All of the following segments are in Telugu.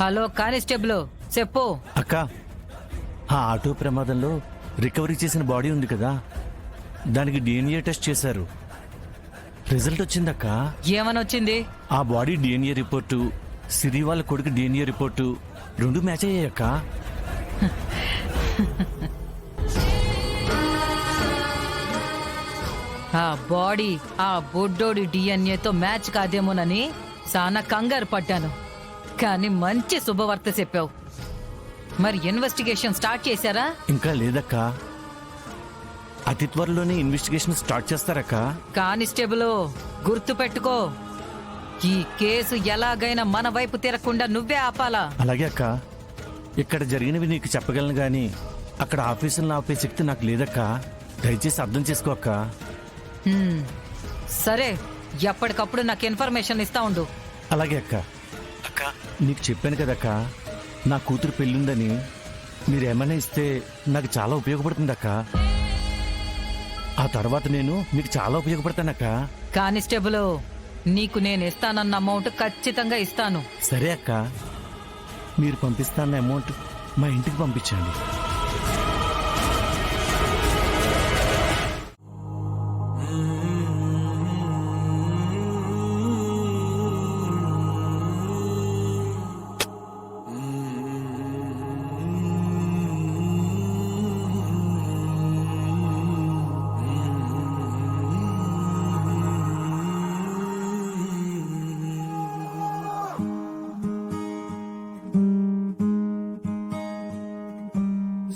హలో కానిస్టేబుల్ చెప్పు. అక్క, ఆ ఆటో ప్రమాదంలో రికవరీ చేసిన బాడీ ఉంది కదా, దానికి డిఎన్ఏ టెస్ట్ చేశారు. రిజల్ట్ వచ్చిందక్క. ఏమని వచ్చింది? ఆ బాడీ డిఎన్ఏ రిపోర్టు, సిరి వాళ్ళ కొడుకు డిఎన్ఏ రిపోర్టు రెండు మ్యాచ్ అయ్యాయక్క. ఆ బాడీ ఆ బొడ్డోడి డిఎన్ఏతో మ్యాచ్ కాదేమోనని చాలా కంగారు పడ్డాను. కానీ మంచి శుభవార్త చెప్పావు. మరి ఇన్వెస్టిగేషన్ స్టార్ట్ చేశారా? ఇంకా లేదక్క, అతి త్వరలోనే ఇన్వెస్టిగేషన్ స్టార్ట్ చేస్తారక్క. కానిస్టేబుల్ గుర్తు పెట్టుకో, ఈ కేసు ఎలాగైనా మన వైపు తిరగకుండా నువ్వే ఆపాలా. అలాగే అక్క, ఇక్కడ జరిగినవి నీకు చెప్పగలను గాని అక్కడ ఆఫీసులను ఆపే శక్తి నాకు లేదక్క. దయచేసి అర్థం చేసుకో అక్క. సరే, ఎప్పటికప్పుడు నాకు ఇన్ఫర్మేషన్ ఇస్తా ఉండు. అలాగే అక్క. అక్క, నీకు చెప్పాను కదక్క, నా కూతురు పెళ్ళుందని. మీరేమైనా ఇస్తే నాకు చాలా ఉపయోగపడుతుంది అక్క. ఆ తర్వాత నేను మీకు చాలా ఉపయోగపడతానక్క. కానిస్టేబుల్, నీకు నేను ఇస్తానన్న అమౌంట్ ఖచ్చితంగా ఇస్తాను. సరే అక్క, మీరు పంపిస్తాన్న అమౌంట్ మా ఇంటికి పంపించండి.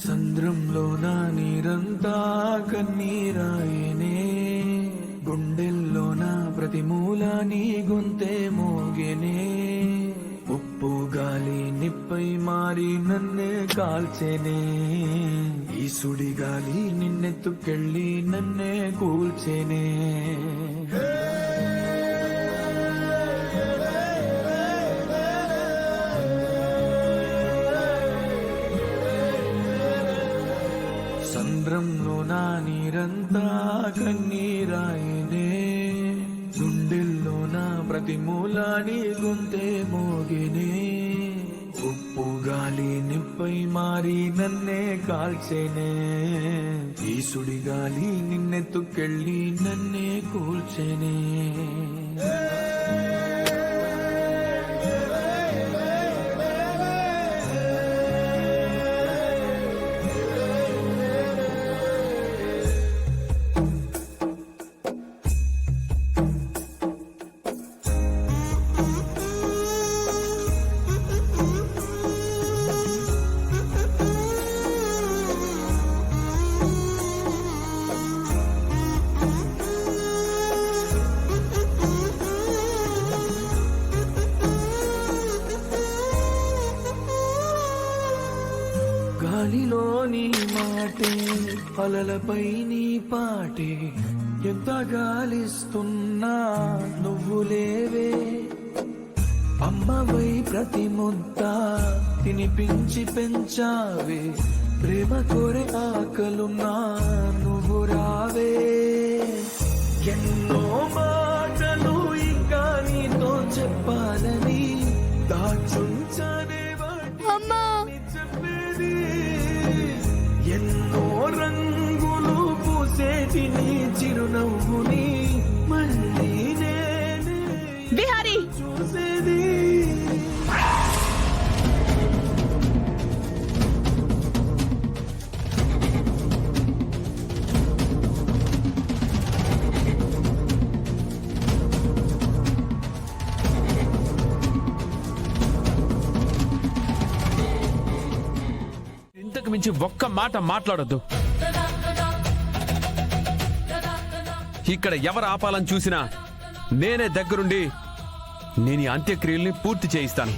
సంద్రంలో నా నీరంతా కన్నీరాయనే, గుండెల్లో నా ప్రతి మూల నీ గొంతే మోగేనే. ఉప్పు గాలి నిప్పై మారి నన్నే కాల్చేనే, ఈ సుడి గాలి నిన్నెత్తుకెళ్ళి నన్నే కూల్చేనే. సంద్రంలో నా నీరంతా కన్నీరాయనే, గుండెల్లో నా ప్రతి మూల నీ గొంతే మోగినే. ఉప్పు గాలి నిప్పై మారి నన్నే కాల్చేనే, ఈ సుడి గాలి నిన్నెత్తుకెళ్ళి నన్నే కూల్చేనే. గాలిలోని మాటే, అలలపై నీ పాటే, ఎంత గాలిస్తున్నా నువ్వు లేవే. అమ్మవై ప్రతి ముద్ద తినిపించి పెంచావే, ప్రేమ కోరే ఆకలున్నా నువ్వు రావే. ఎన్నో మాటలు ఇంకా నీతో చెప్పాలని దాచుంచనే చెప్పేది. ఎన్నో రంగులు పూసేటి నీ చిరునవ్వుని మళ్ళీ నేనే బిహారీ చూసేది. ఇంతకు మించి ఒక్క మాట మాట్లాడొద్దు. ఇక్కడ ఎవరు ఆపాలని చూసినా నేనే దగ్గరుండి నేను ఈ అంత్యక్రియల్ని పూర్తి చేయిస్తాను.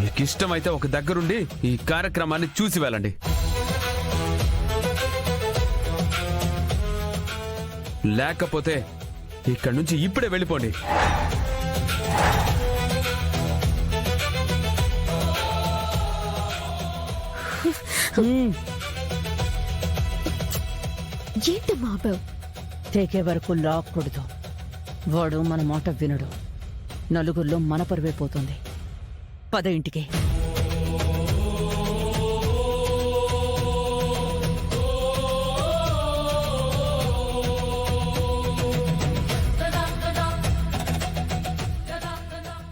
మీకు ఇష్టమైతే ఒక దగ్గరుండి ఈ కార్యక్రమాన్ని చూసి వెళ్ళండి. లేకపోతే ఇక్కడి నుంచి ఇప్పుడే వెళ్ళిపోండి. ఏంటమ్మా ఆపావు? తెగే వరకు లాక్కూడదు. వాడు మన మాట వినడు. నలుగురిలో మన పరువే పోతుంది. పద ఇంటికి.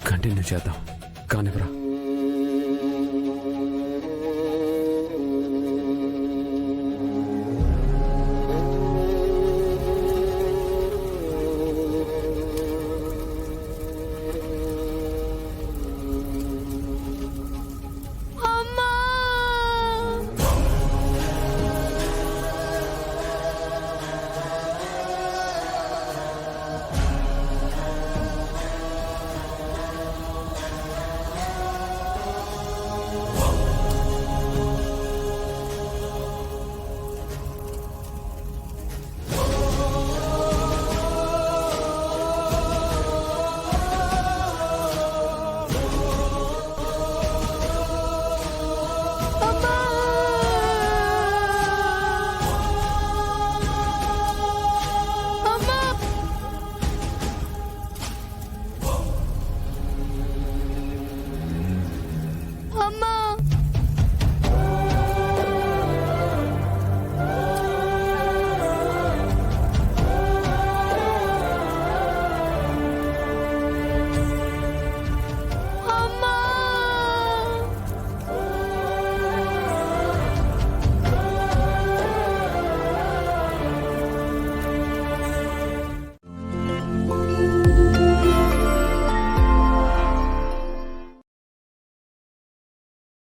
కంటిన్యూ చేద్దాం కానివ్వరా.